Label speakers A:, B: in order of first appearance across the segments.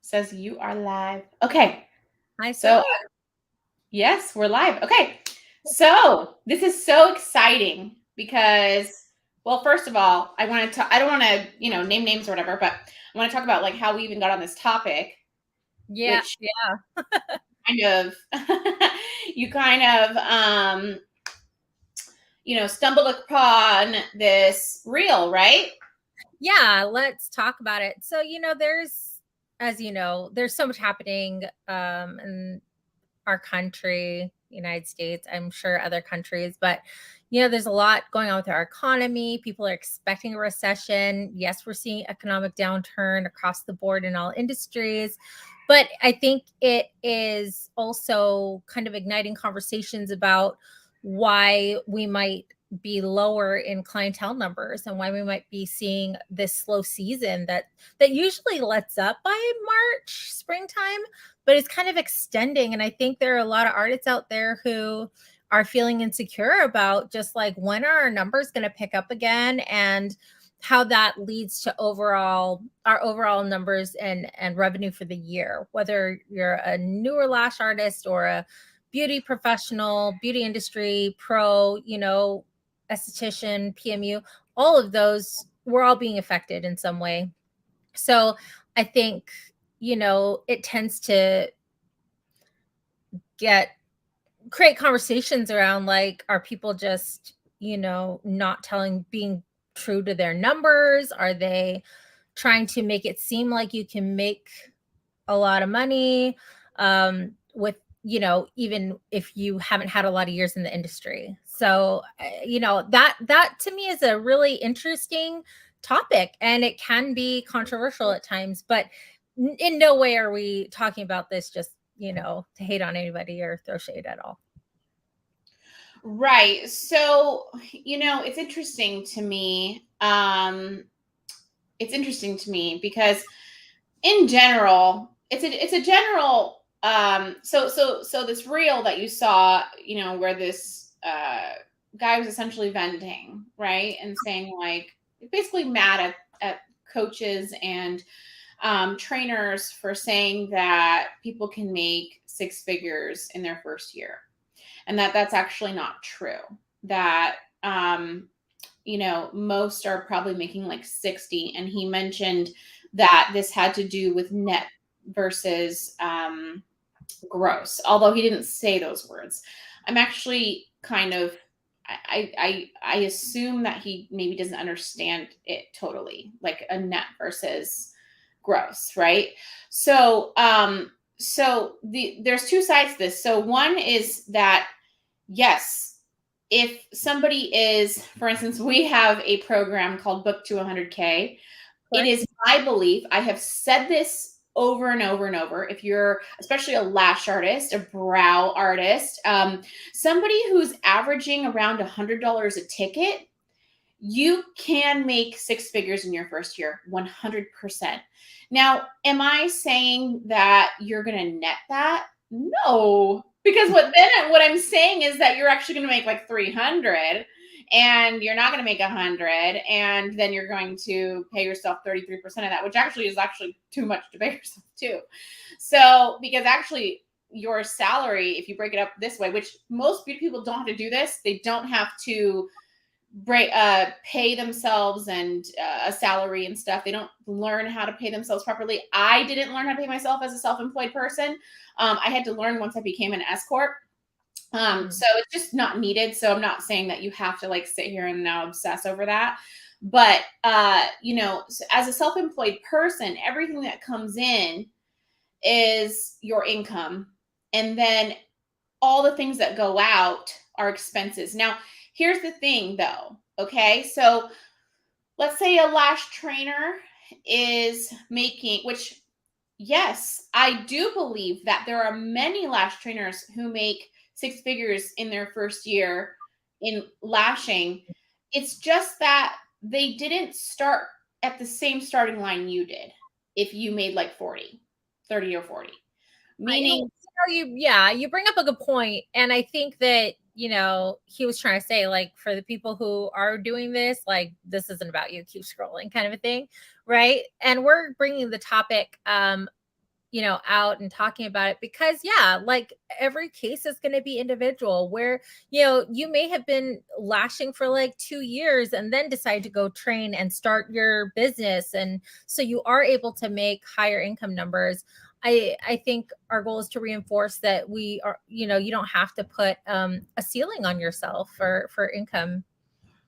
A: Says you are live. Okay.
B: I
A: So,
B: saw it.
A: yes, we're live. Okay. So, this is so exciting because, well, first of all, I don't want to, name names or whatever, but I want to talk about like how we even got on this topic,
B: Yeah,
A: which
B: yeah.
A: kind of, you kind of, stumbled upon this reel, right?
B: Yeah, let's talk about it. So, there's so much happening in our country, United States, I'm sure other countries, but there's a lot going on with our economy. People are expecting a recession. Yes, we're seeing economic downturn across the board in all industries. But I think it is also kind of igniting conversations about why we might be lower in clientele numbers and why we might be seeing this slow season that usually lets up by March, springtime, but it's kind of extending. And I think there are a lot of artists out there who are feeling insecure about just like when are our numbers going to pick up again, and how that leads to our overall numbers and revenue for the year, whether you're a newer lash artist or a beauty professional, beauty industry pro, esthetician, PMU, all of those, we're all being affected in some way. So I think, it tends to get create conversations around like, are people just, not being true to their numbers? Are they trying to make it seem like you can make a lot of money with, even if you haven't had a lot of years in the industry? So, that to me is a really interesting topic, and it can be controversial at times, but in no way are we talking about this just, to hate on anybody or throw shade at all.
A: Right. So, it's interesting to me. It's interesting to me because in general, it's a general so this reel that you saw, where this guy was essentially venting, right? And saying like basically mad at coaches and trainers for saying that people can make six figures in their first year, and that's actually not true. That most are probably making like 60. And he mentioned that this had to do with net versus gross, although he didn't say those words. I'm actually kind of, I assume that he maybe doesn't understand it totally, like a net versus gross, right? So there's two sides to this. So one is that, yes, if somebody is, for instance, we have a program called Book to 100K. It is my belief, I have said this over and over and over, if you're especially a lash artist, a brow artist, somebody who's averaging around $100 a ticket, you can make six figures in your first year, 100%. Now, am I saying that you're going to net that? No, because what I'm saying is that you're actually going to make like 300, and you're not going to make 100, and then you're going to pay yourself 33% of that, which actually is too much to pay yourself too. So, because actually your salary, if you break it up this way, which most beauty people don't have to do this, they don't have to pay themselves and a salary and stuff. They don't learn how to pay themselves properly. I didn't learn how to pay myself as a self-employed person. I had to learn once I became an S corp. So it's just not needed. So I'm not saying that you have to like sit here and now obsess over that. But so as a self-employed person, everything that comes in is your income, and then all the things that go out are expenses. Now, here's the thing though. Okay. So let's say a lash trainer is making, which, yes, I do believe that there are many lash trainers who make six figures in their first year in lashing. It's just that they didn't start at the same starting line you did. If you made like 30 or 40, meaning,
B: You bring up a good point, and I think that he was trying to say, like, for the people who are doing this, like, this isn't about you, keep scrolling, kind of a thing, right? And we're bringing the topic out and talking about it, because yeah, like every case is going to be individual, where you may have been lashing for like 2 years and then decide to go train and start your business, and so you are able to make higher income numbers. I think our goal is to reinforce that we are, you don't have to put a ceiling on yourself for income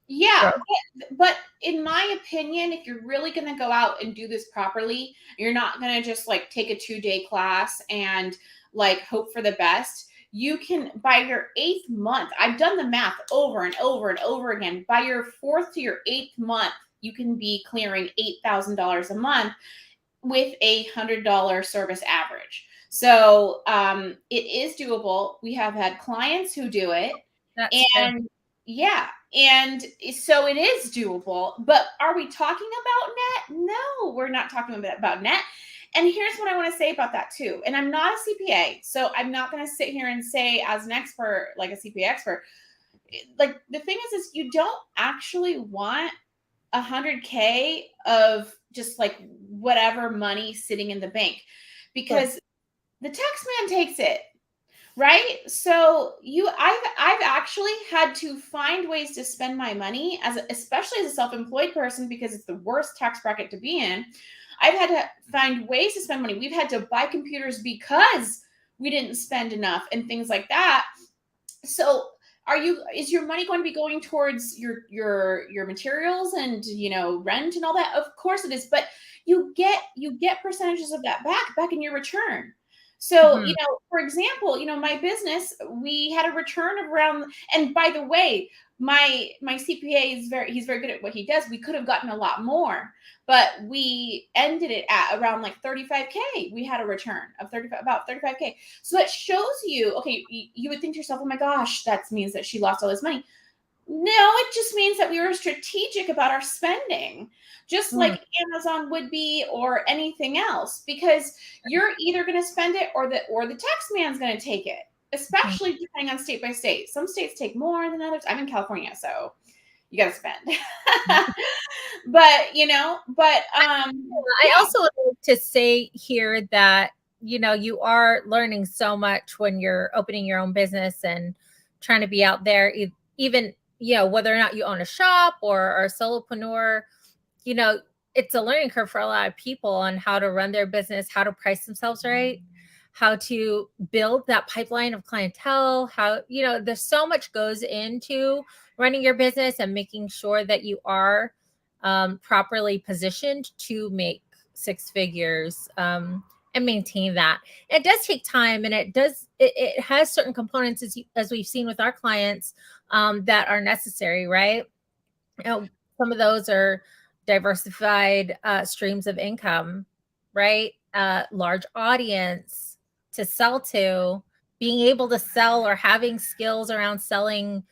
A: Yeah,
B: growth.
A: but in my opinion, if you're really going to go out and do this properly, you're not going to just like take a 2-day class and like hope for the best. You can, by your 8th month, I've done the math over and over and over again. By your 4th to your 8th month, you can be clearing $8,000 a month with $100 service average. So it is doable. We have had clients who do it,
B: That's true.
A: and yeah, and so it is doable. But are we talking about net? No, we're not talking about net. And here's what I want to say about that too. And I'm not a CPA, so I'm not going to sit here and say as an expert, like a CPA expert. Like the thing is you don't actually want 100K of just like whatever money sitting in the bank,
B: Sure.
A: because the tax man takes it, right? So I've actually had to find ways to spend my money, especially as a self-employed person, because it's the worst tax bracket to be in. I've had to find ways to spend money. We've had to buy computers because we didn't spend enough and things like that. So is your money going to be going towards your materials and rent and all that? Of course it is, but you get percentages of that back in your return. So
B: Mhm.
A: for example, my business, we had a return of around, and by the way, my CPA he's very good at what he does. We could have gotten a lot more, but we ended it at around like 35K. We had a return of about 35K. So that shows you, okay, you would think to yourself, oh my gosh, that means that she lost all this money. No, it just means that we were strategic about our spending, just
B: Mm.
A: like Amazon would be or anything else, because you're either going to spend it or the tax man's going to take it,
B: Mhm.
A: especially depending on state by state. Some states take more than others. I'm in California, so you got to spend. But,
B: I
A: yeah,
B: also would like to say here that, you are learning so much when you're opening your own business and trying to be out there, even, whether or not you own a shop or are a solopreneur, you know, it's a learning curve for a lot of people on how to run their business, how to price themselves right, how to build that pipeline of clientele, how, there's so much goes into running your business and making sure that you are properly positioned to make 6 figures, and maintain that. It does take time, and it has certain components, as we've seen with our clients, that are necessary, right? Some of those are diversified streams of income, right? Large audience to sell to, being able to sell or having skills around selling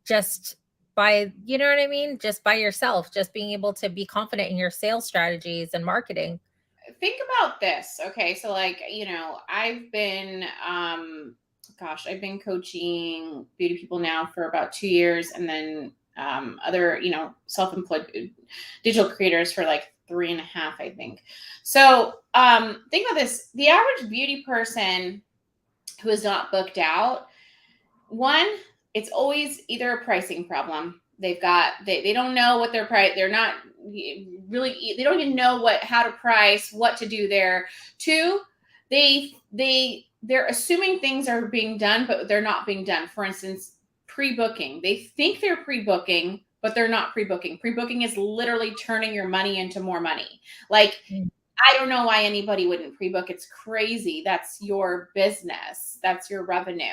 B: just by, you know what I mean? Just by yourself, just being able to be confident in your sales strategies and marketing.
A: think about this. Okay, so like, I've been coaching beauty people now for about 2 years, and then other, self-employed digital creators for like 3.5, I think. So think about this. The average beauty person who is not booked out, one, it's always either a pricing problem. They don't know what their price, they're not really, they don't even know how to price, what to do there. Two, they're assuming things are being done, but they're not being done. For instance, pre-booking. They think they're pre-booking, but they're not pre-booking. Pre-booking is literally turning your money into more money. Like,
B: Mm.
A: I don't know why anybody wouldn't pre-book. It's crazy. That's your business. That's your revenue.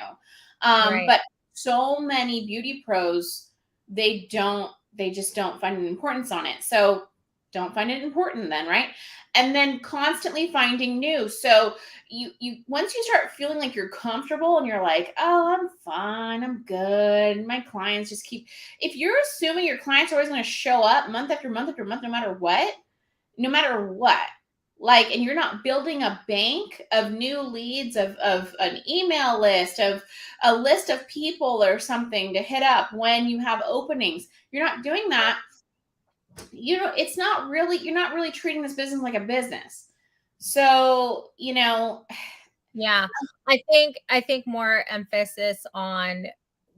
B: Right.
A: But so many beauty pros, they just don't find an importance on it. So don't find it important then, right? And then constantly finding new. So you once you start feeling like you're comfortable and you're like, oh, I'm fine, I'm good. My clients just keep, if you're assuming your clients are always going to show up month after month after month, no matter what, like, and you're not building a bank of new leads, of an email list, of a list of people or something to hit up when you have openings, you're not doing that. It's not really, you're not really treating this business like a business. So,
B: Yeah. I think more emphasis on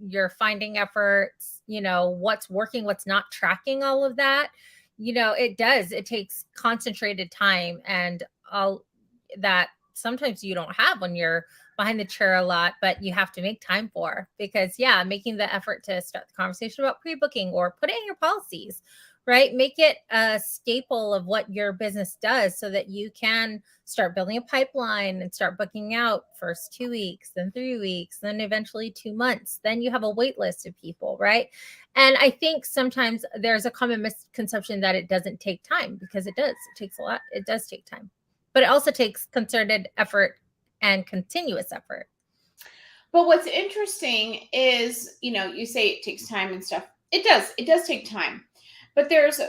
B: your finding efforts, what's working, what's not, tracking all of that. It takes concentrated time and all that sometimes you don't have when you're behind the chair a lot, but you have to make time for, because yeah, making the effort to start the conversation about pre-booking or put it in your policies, right? Make it a staple of what your business does so that you can start building a pipeline and start booking out first 2 weeks, then 3 weeks, then eventually 2 months. Then you have a wait list of people, right? And I think sometimes there's a common misconception that it doesn't take time, because it does. It takes a lot. It does take time, but it also takes concerted effort and continuous effort.
A: But what's interesting is, you say it takes time and stuff. It does take time. But there's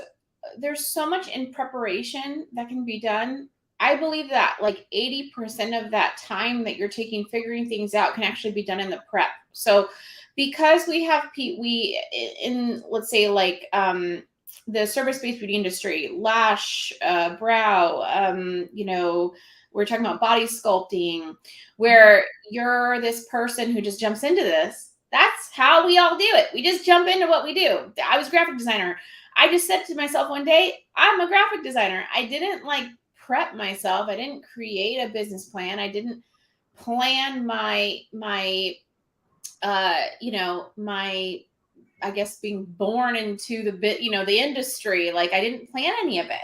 A: so much in preparation that can be done. I believe that like 80% of that time that you're taking figuring things out can actually be done in the prep. So because we have we in, let's say, like the service-based beauty industry, lash, brow, we're talking about body sculpting, where you're this person who just jumps into this. That's how we all do it. We just jump into what we do. I was a graphic designer. I just said to myself one day, I'm a graphic designer. I didn't like prep myself. I didn't create a business plan. I didn't plan my I guess being born into the industry. Like I didn't plan any of it.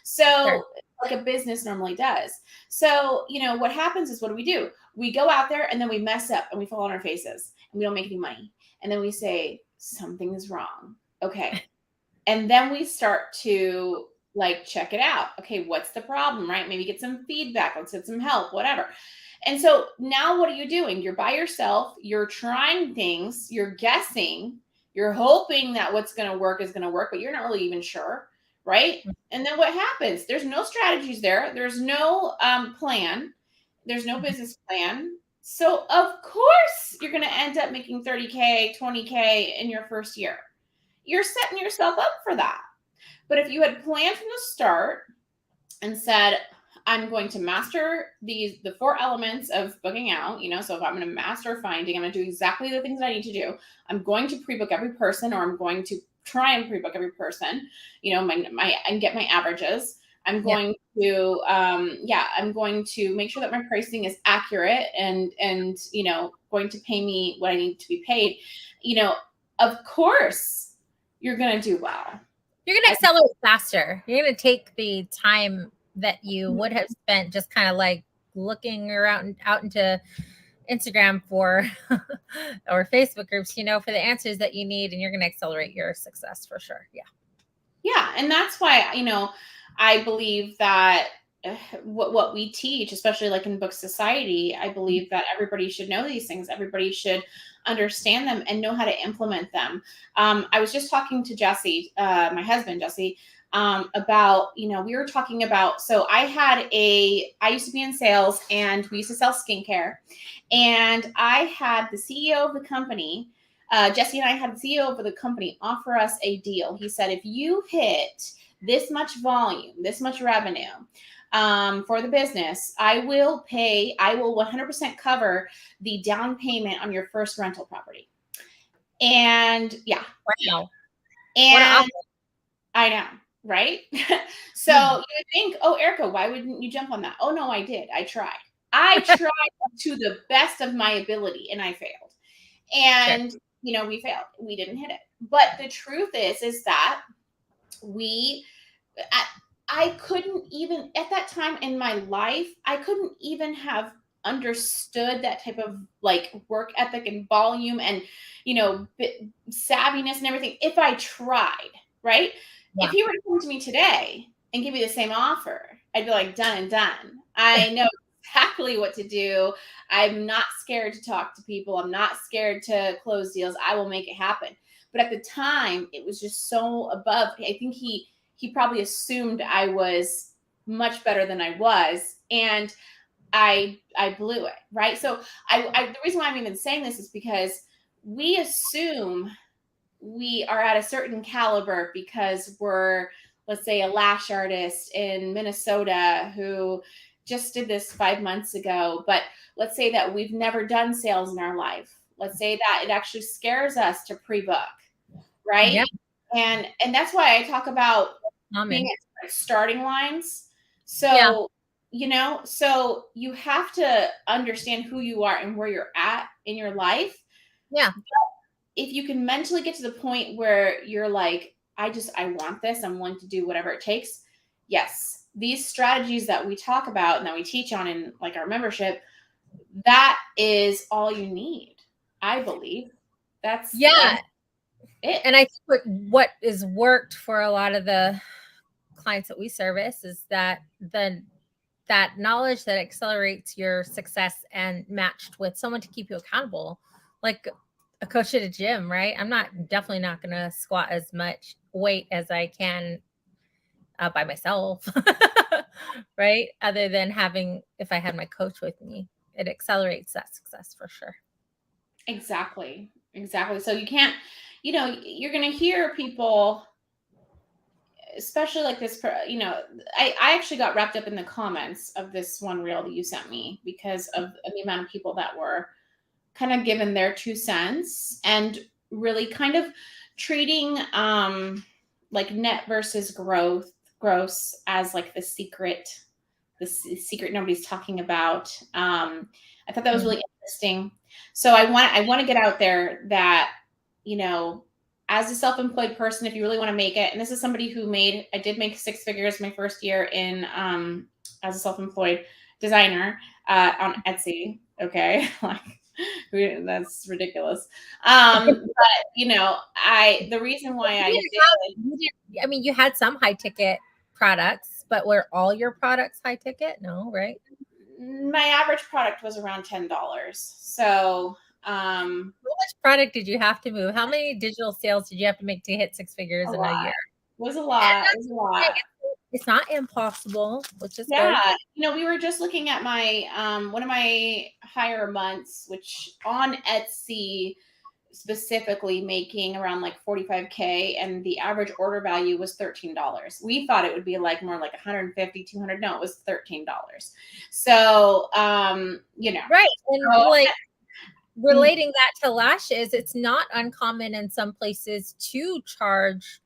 B: Sure.
A: So like a business normally does. So, what happens is, what do? We go out there and then we mess up and we fall on our faces and we don't make any money. And then we say, something is wrong. Okay. And then we start to like check it out. Okay, what's the problem, right? Maybe get some feedback, let's get some help, whatever. And so now what are you doing? You're by yourself, you're trying things, you're guessing, you're hoping that what's going to work is going to work, but you're not really even sure, right? And then what happens? There's no strategies there, there's no plan, there's no business plan. So, of course, you're going to end up making 30K, 20K in your first year. You're setting yourself up for that. But if you had planned from the start and said, I'm going to master the four elements of booking out, so if I'm going to master finding, I'm going to do exactly the things that I need to do. I'm going to pre-book every person, or I'm going to try and pre-book every person, my and get my averages. I'm going to I'm going to make sure that my pricing is accurate and going to pay me what I need to be paid. Of course you're going to do well.
B: You're going to accelerate faster. You're going to take the time that you would have spent just kind of like looking around out into Instagram for or Facebook groups, for the answers that you need, and you're going to accelerate your success for sure. Yeah.
A: Yeah, and that's why I believe that what we teach, especially like in book society, I believe that everybody should know these things. Everybody should understand them and know how to implement them. I was just talking to Jesse, my husband, Jesse, about, we were talking about, so I used to be in sales and we used to sell skincare. And I had the CEO of the company, Jesse and I had the CEO of the company offer us a deal. He said, if you hit this much volume, this much revenue for the business, I will 100% cover the down payment on your first rental property. And yeah.
B: Wow.
A: And I know, right? So you would think, oh, Erica, why wouldn't you jump on that? Oh, no, I did. I tried. I tried to the best of my ability and I failed. And, we failed. We didn't hit it. But the truth is that I couldn't even, at that time in my life, I couldn't even have understood that type of like work ethic and volume and, savviness and everything if I tried, right?
B: Yeah.
A: If you were to come to me today and give me the same offer, I'd be like, done and done. I know exactly what to do. I'm not scared to talk to people. I'm not scared to close deals. I will make it happen. But at the time, it was just so above. I think he probably assumed I was much better than I was, and I blew it, right? So the reason why I'm even saying this is because we assume we are at a certain caliber because we're, let's say, a lash artist in Minnesota who just did this 5 months ago, but let's say that we've never done sales in our life. Let's say that it actually scares us to pre-book, right?
B: Yeah.
A: And that's why I talk about being at starting lines. So, so you have to understand who you are and where you're at in your life.
B: Yeah.
A: If you can mentally get to the point where you're like, I want this, I'm willing to do whatever it takes. Yes, these strategies that we talk about and that we teach on in like our membership, that is all you need, I believe. That's it.
B: And I think what is worked for a lot of the clients that we service is that that knowledge that accelerates your success and matched with someone to keep you accountable, like a coach at a gym, right? I'm definitely not going to squat as much weight as I can by myself, right? Other than if I had my coach with me, it accelerates that success for sure.
A: Exactly. So you can't, you're going to hear people, especially like this, I actually got wrapped up in the comments of this one reel that you sent me because of the amount of people that were kind of given their 2 cents and really kind of treating like net versus gross as like the secret nobody's talking about. I thought that was really interesting. So I want to get out there that, as a self-employed person, if you really want to make it, and this is somebody who I did make 6 figures my first year in as a self-employed designer on Etsy. Okay, like that's ridiculous. But the reason why
B: you had some high ticket products, but were all your products high ticket? No, right?
A: My average product was around $10. So
B: how much product did you have to move? How many digital sales did you have to make to hit 6 figures in a year?
A: It was a lot.
B: It's not impossible, which is
A: good.
B: We
A: were just looking at my one of my higher months, which on Etsy specifically making around like 45K, and the average order value was $13. We thought it would be like more like 150, 200. No, it was $13. So,
B: right. And relating that to lashes, it's not uncommon in some places to charge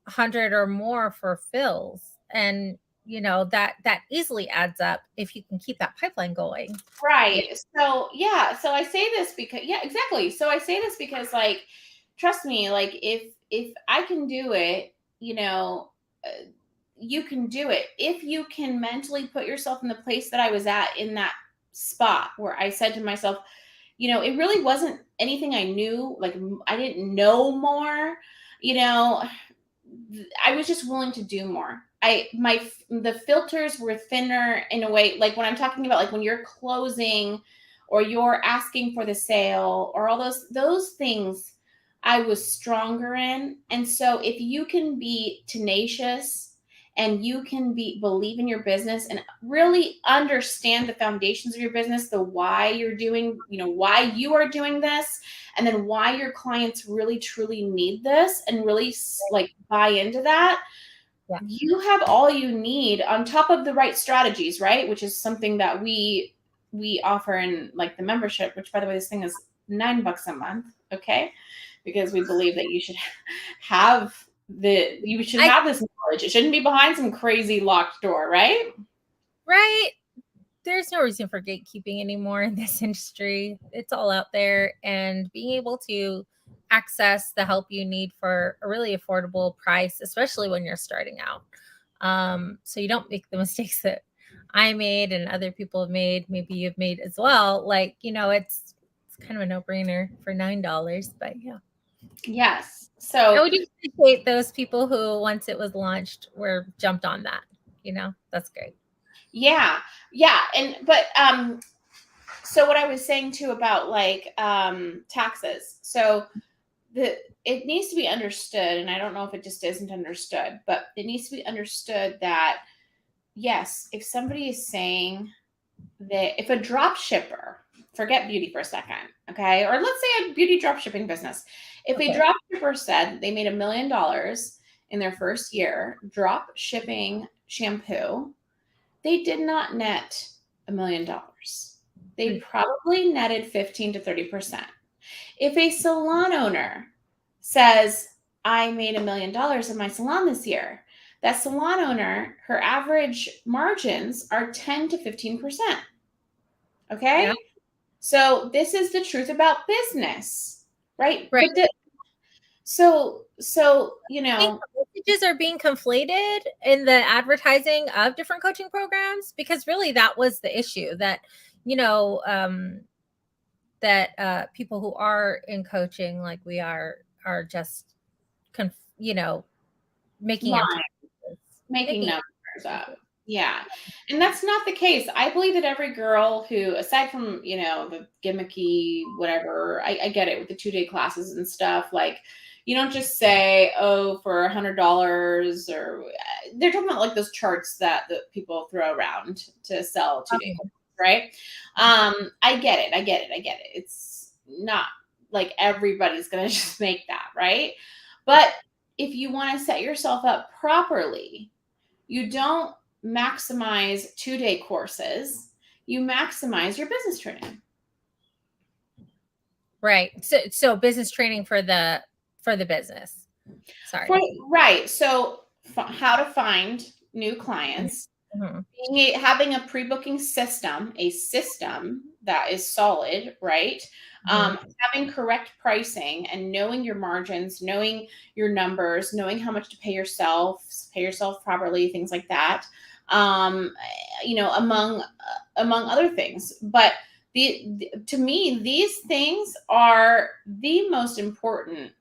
B: 100 or more for fills, and that easily adds up if you can keep that pipeline going.
A: Right. So I say this because exactly. So I say this because like, trust me, like if I can do it, you can do it. If you can mentally put yourself in the place that I was at in that spot where I said to myself, it really wasn't anything I knew, like I didn't know more, I was just willing to do more. The filters were thinner in a way, like when I'm talking about like when you're closing or you're asking for the sale or all those things, I was stronger in. And so if you can be tenacious and you can believe in your business and really understand the foundations of your business, the why you're doing, why you are doing this, and then why your clients really truly need this and really like buy into that, you have all you need on top of the right strategies, right? Which is something that we offer in like the membership, which by the way, this thing is $9 a month. Okay. Because we believe that you should have this knowledge. It shouldn't be behind some crazy locked door, right?
B: Right. There's no reason for gatekeeping anymore in this industry. It's all out there, and being able to access the help you need for a really affordable price, especially when you're starting out. So you don't make the mistakes that I made and other people have made, maybe you've made as well. Like, it's kind of a no-brainer for $9, but yeah.
A: Yes. So
B: I would appreciate those people who, once it was launched, jumped on that. That's great.
A: Yeah. But so what I was saying too about like taxes. So it needs to be understood, and I don't know if it just isn't understood, but it needs to be understood that yes, if somebody is saying that, if a drop shipper, forget beauty for a second, okay, or let's say a beauty drop shipping business, if a drop shipper said they made $1 million in their first year drop shipping shampoo, they did not net $1 million. They probably netted 15 to 30%. If a salon owner says, I made $1 million in my salon this year, that salon owner, her average margins are 10 to 15%. Okay?
B: Yeah.
A: So this is the truth about business, right?
B: Right.
A: But so you
B: I think
A: know,
B: messages are being conflated in the advertising of different coaching programs, because really that was the issue, that, you know, that people who are in coaching like we are just, you know, making empty
A: lying,
B: promises.
A: making
B: Making
A: numbers
B: empty
A: up.
B: promises.
A: Yeah. And that's not the case. I believe that every girl who, aside from, the gimmicky, whatever, I get it with the 2-day classes and stuff. Like, you don't just say, oh, for $100, or they're talking about like those charts that people throw around to sell 2-day courses, right? I get it. It's not like everybody's going to just make that, right? But if you want to set yourself up properly, you don't maximize 2-day courses, you maximize your business training.
B: Right. So business training for the business. Sorry.
A: Right. So how to find new clients, having a pre-booking system, a system that is solid, right? Having correct pricing and knowing your margins, knowing your numbers, knowing how much to pay yourself properly, things like that. Among other things. But to me, these things are the most important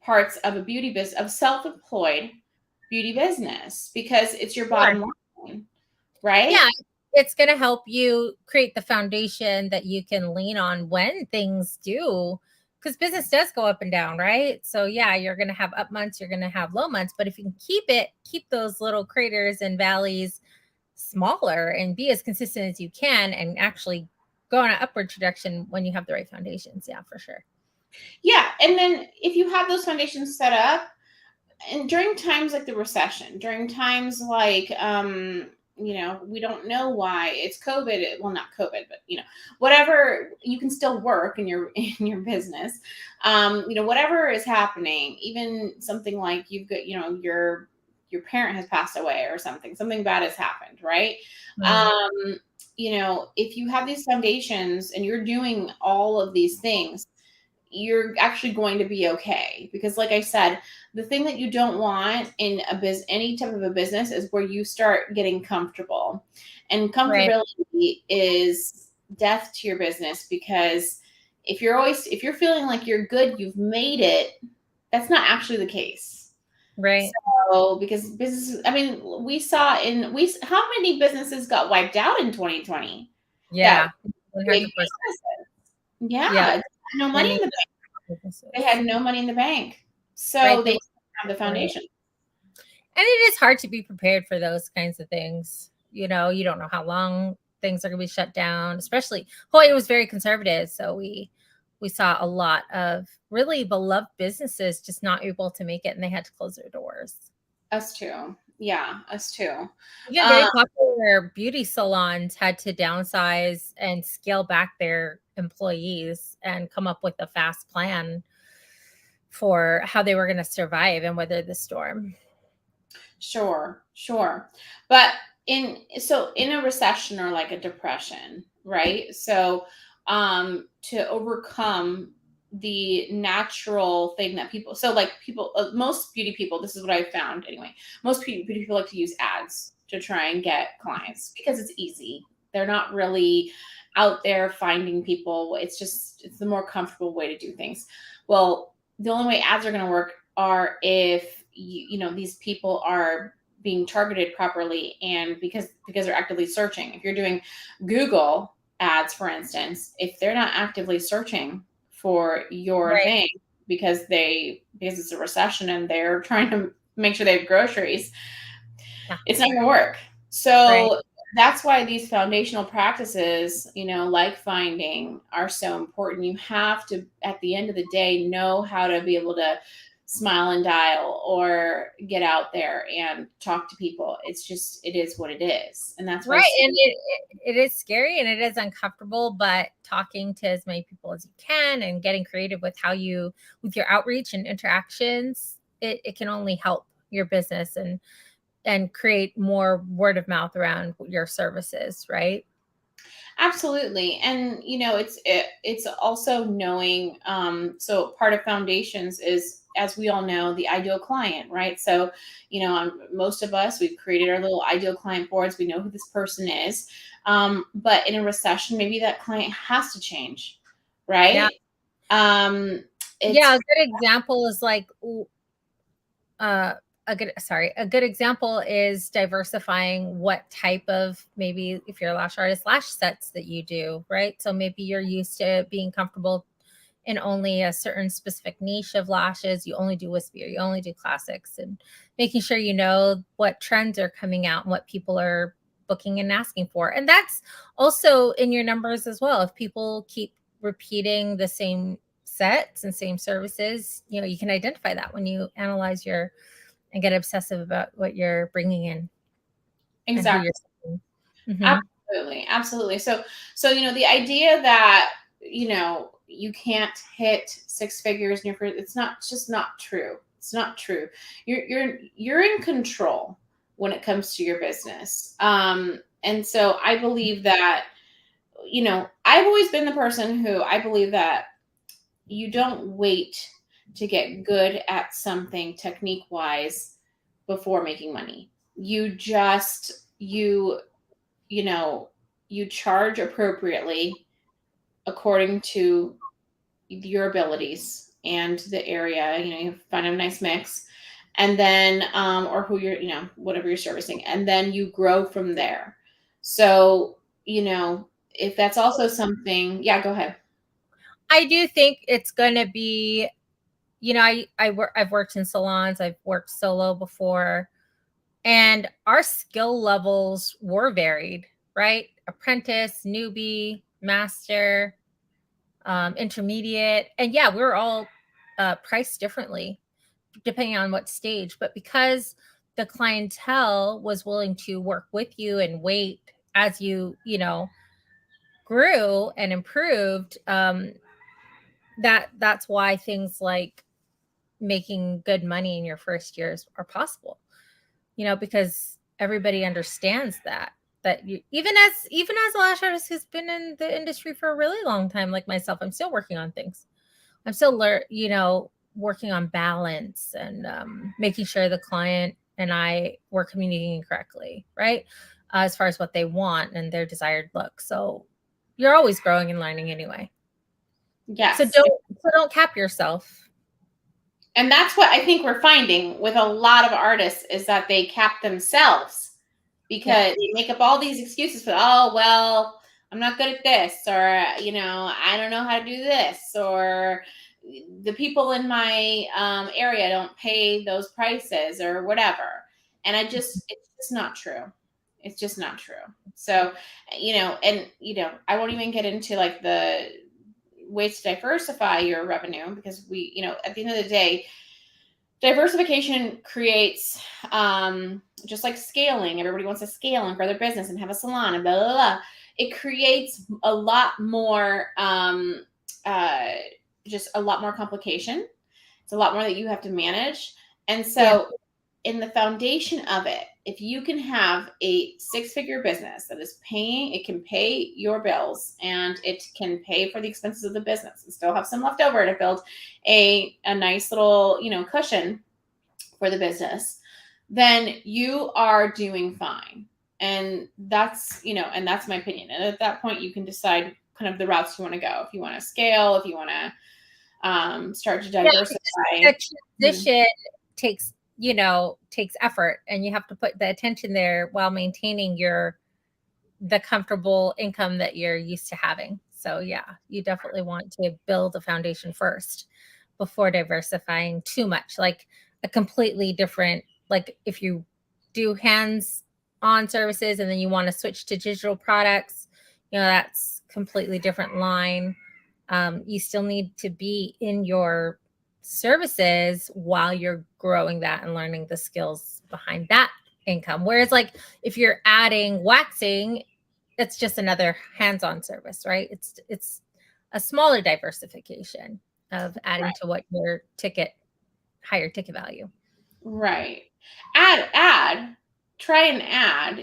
A: parts of a beauty business, of self-employed beauty business, because it's your bottom line, right?
B: Yeah, it's going to help you create the foundation that you can lean on when things do, because business does go up and down, right? So yeah, you're going to have up months, you're going to have low months, but if you can keep those little craters and valleys smaller and be as consistent as you can, and actually go on an upward trajectory when you have the right foundations. Yeah, for sure.
A: Yeah. And then if you have those foundations set up, and during times like the recession, during times like, we don't know why it's COVID. Well, not COVID, but whatever, you can still work in your business. Whatever is happening, even something like you've got, your parent has passed away or something bad has happened, right? If you have these foundations and you're doing all of these things, you're actually going to be okay. Because like I said, the thing that you don't want in any type of a business is where you start getting comfortable, and comfortability is death to your business. Because if you're feeling like you're good, you've made it, that's not actually the case.
B: Right.
A: So, because businesses, I mean, how many businesses got wiped out in 2020?
B: Yeah.
A: Big
B: 100%.
A: businesses. Yeah.
B: Yeah.
A: No money in the bank. They had no money in the bank. So
B: Right.
A: they have the foundation.
B: And it is hard to be prepared for those kinds of things. You don't know how long things are going to be shut down, especially Hawaii was very conservative. So we saw a lot of really beloved businesses just not able to make it, and they had to close their doors.
A: Us too. Yeah, us too.
B: Even very popular beauty salons had to downsize and scale back their employees and come up with a fast plan for how they were going to survive and weather the storm.
A: Sure. But in a recession or like a depression, right? So to overcome the natural thing that most beauty people, this is what I've found anyway, most beauty people like to use ads to try and get clients because it's easy. They're not really out there finding people. It's the more comfortable way to do things. Well, the only way ads are going to work are if these people are being targeted properly, and because they're actively searching. If you're doing Google ads, for instance, if they're not actively searching for your thing because it's a recession and they're trying to make sure they have groceries, it's not going to work. So that's why these foundational practices, like finding, are so important. You have to, at the end of the day, know how to be able to smile and dial or get out there and talk to people. It's just, it is what it is. And that's why
B: Right. And it is scary and it is uncomfortable, but talking to as many people as you can and getting creative with with your outreach and interactions, it can only help your business and create more word of mouth around your services, right?
A: absolutely. And it's also knowing, so part of foundations is, as we all know, the ideal client, right? So most of us, we've created our little ideal client boards, we know who this person is. But in a recession, maybe that client has to change,
B: Yeah.
A: right? um
B: Yeah.
A: it's
B: A good example is like, uh, a good example is diversifying what type of, maybe if you're a lash artist, lash sets that you do, right? So maybe you're used to being comfortable in only a certain specific niche of lashes. You only do wispy or you only do classics, and making sure you know what trends are coming out and what people are booking and asking for. And that's also in your numbers as well. If people keep repeating the same sets and same services, you can identify that when you analyze and get obsessive about what you're bringing in and who
A: exactly.
B: you're selling. Mm-hmm.
A: Absolutely, absolutely. So the idea that you can't hit six figures in your first, it's just not true. It's not true. You're in control when it comes to your business. And so I believe that I've always been the person who I believe that you don't wait to get good at something technique wise before making money. You just you know, you charge appropriately according to your abilities and the area. You find a nice mix, and then, or who you're, whatever you're servicing, and then you grow from there. So, if that's also something, yeah, go ahead.
B: I do think it's going to be, I've worked in salons, I've worked solo before, and our skill levels were varied, right? Apprentice, newbie, master, intermediate. And yeah, we were all priced differently depending on what stage. But because the clientele was willing to work with you and wait as you grew and improved, that's why things like making good money in your first years are possible, because everybody understands that you, even as a lash artist who's been in the industry for a really long time, like myself, I'm still working on things. I'm still working on balance and making sure the client and I were communicating correctly, right? As far as what they want and their desired look. So you're always growing and learning anyway. So
A: Yes.
B: don't cap yourself.
A: And that's what I think we're finding with a lot of artists, is that they cap themselves
B: Yep.
A: because they make up all these excuses for, oh, well, I'm not good at this, or, I don't know how to do this, or the people in my area don't pay those prices or whatever. And it's just not true. It's just not true. So, I won't even get into like the ways to diversify your revenue, because at the end of the day, diversification creates, just like scaling. Everybody wants to scale and grow their business and have a salon and blah blah blah. It creates a lot more, uh, just a lot more complication. It's a lot more that you have to manage. And
B: Yeah.
A: so, in the foundation of it, if you can have a six-figure business that is paying, it can pay your bills and it can pay for the expenses of the business and still have some left over to build a nice little, cushion for the business, then you are doing fine. And that's my opinion. And at that point, you can decide kind of the routes you want to go. If you want to scale, if you want to, start to
B: Yeah,
A: diversify.
B: the transition takes effort, and you have to put the attention there while maintaining the comfortable income that you're used to having. So yeah, you definitely want to build a foundation first before diversifying too much. Like a completely different, like if you do hands-on services and then you want to switch to digital products, that's completely different line. You still need to be in your services while you're growing that and learning the skills behind that income. Whereas like if you're adding waxing, it's just another hands-on service, right? It's a smaller diversification of adding to what your higher ticket value.
A: Right. Try and add,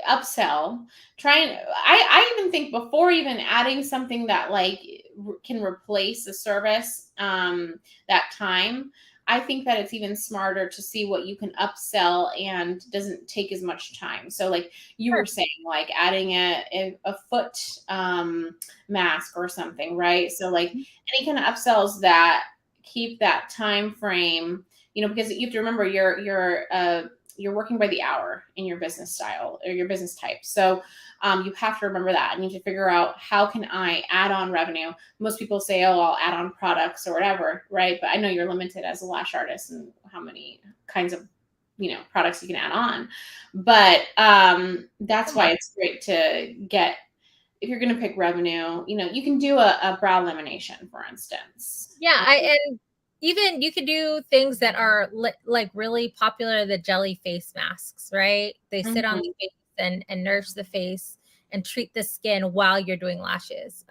A: upsell. I even think before even adding something that like can replace the service, that time, I think that it's even smarter to see what you can upsell and doesn't take as much time. So like you were saying, like adding a foot mask or something, right? So like any kind of upsells that keep that time frame, because you have to remember you're working by the hour in your business style or your business type. So you have to remember that. And you need to figure out, how can I add on revenue? Most people say, oh, I'll add on products or whatever, right? But I know you're limited as a lash artist and how many kinds of products you can add on. But that's why it's great to get, if you're going to pick revenue, you can do a brow lamination, for instance.
B: Yeah, and even you could do things that are like really popular, the jelly face masks, right? They sit on the face and nourish the face and treat the skin while you're doing lashes.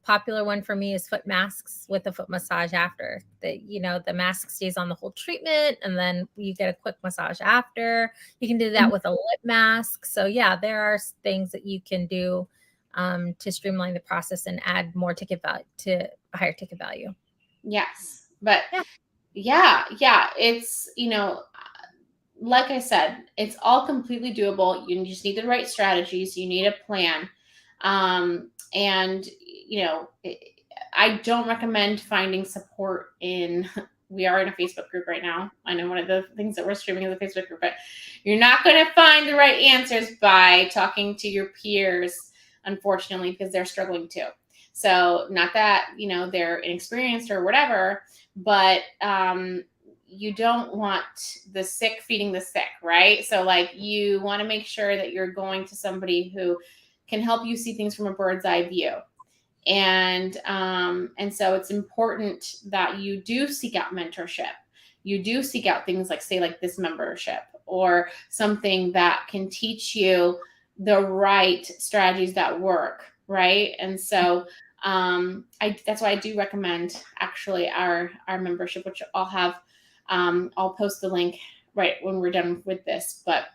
B: Popular one for me is foot masks with a foot massage after. The mask stays on the whole treatment and then you get a quick massage after. You can do that with a lip mask. So yeah, there are things that you can do to streamline the process and add more ticket value to a higher ticket value.
A: Yes. But yeah, it's, like I said, it's all completely doable. You just need the right strategies. You need a plan. And, I don't recommend finding support we are in a Facebook group right now. I know one of the things that we're streaming is a Facebook group, but you're not going to find the right answers by talking to your peers, unfortunately, because they're struggling too. So not that, they're inexperienced or whatever, but you don't want the sick feeding the sick, right? So like you want to make sure that you're going to somebody who can help you see things from a bird's eye view. And so it's important that you do seek out mentorship. You do seek out things like, say, like this membership or something that can teach you the right strategies that work, right? And so that's why I do recommend actually our membership, which I'll have. I'll post the link right when we're done with this. But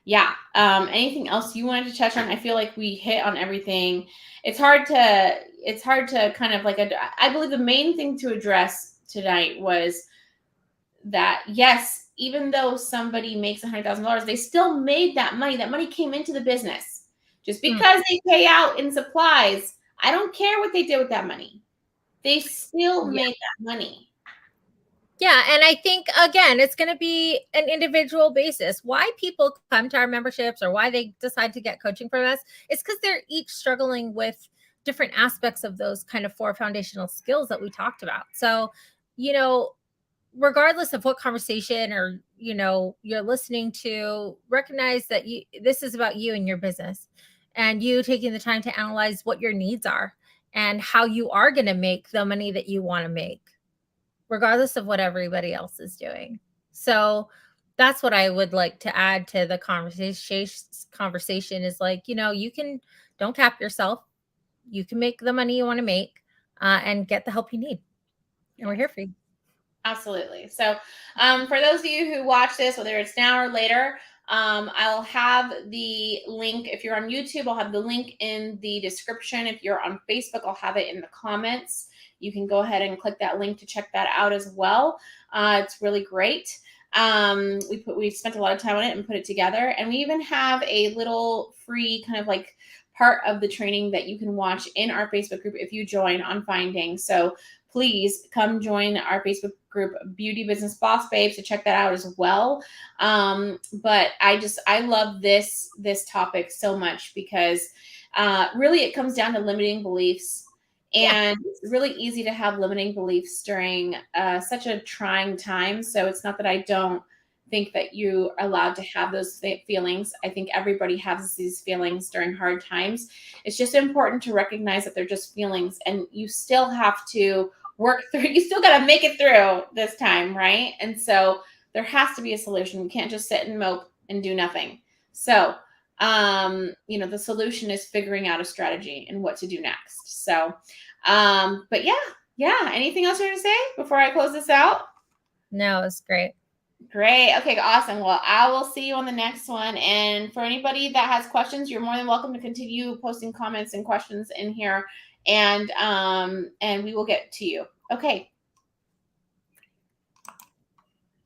A: anything else you wanted to touch on? I feel like we hit on everything. It's hard to kind of like, I believe the main thing to address tonight was that, yes, even though somebody makes $100,000, they still made that money. That money came into the business. Just because they pay out in supplies, I don't care what they did with that money. They still made that money.
B: Yeah. And I think, again, it's going to be an individual basis. Why people come to our memberships or why they decide to get coaching from us, it's because they're each struggling with different aspects of those kind of 4 foundational skills that we talked about. So, regardless of what conversation or, you're listening to, recognize that this is about you and your business and you taking the time to analyze what your needs are and how you are going to make the money that you want to make, regardless of what everybody else is doing. So that's what I would like to add to the conversation is like, don't cap yourself. You can make the money you want to make and get the help you need. And we're here for you.
A: Absolutely. So for those of you who watch this, whether it's now or later, I'll have the link. If you're on YouTube, I'll have the link in the description. If you're on Facebook, I'll have it in the comments. You can go ahead and click that link to check that out as well. It's really great. We spent a lot of time on it and put it together. And we even have a little free kind of like part of the training that you can watch in our Facebook group if you join on Finding. So please come join our Facebook group, Beauty Business Boss Babes, to check that out as well. But I love this topic so much because really it comes down to limiting beliefs. And it's really easy to have limiting beliefs during such a trying time. So it's not that I don't think that you are allowed to have those feelings. I think everybody has these feelings during hard times. It's just important to recognize that they're just feelings, and you still have to work through. You still got to make it through this time, right? And so there has to be a solution. We can't just sit and mope and do nothing. So, the solution is figuring out a strategy and what to do next. So, but yeah. Anything else you want to say before I close this out?
B: No, it's great.
A: Great. Okay, awesome. Well, I will see you on the next one. And for anybody that has questions, you're more than welcome to continue posting comments and questions in here, and we will get to you. Okay.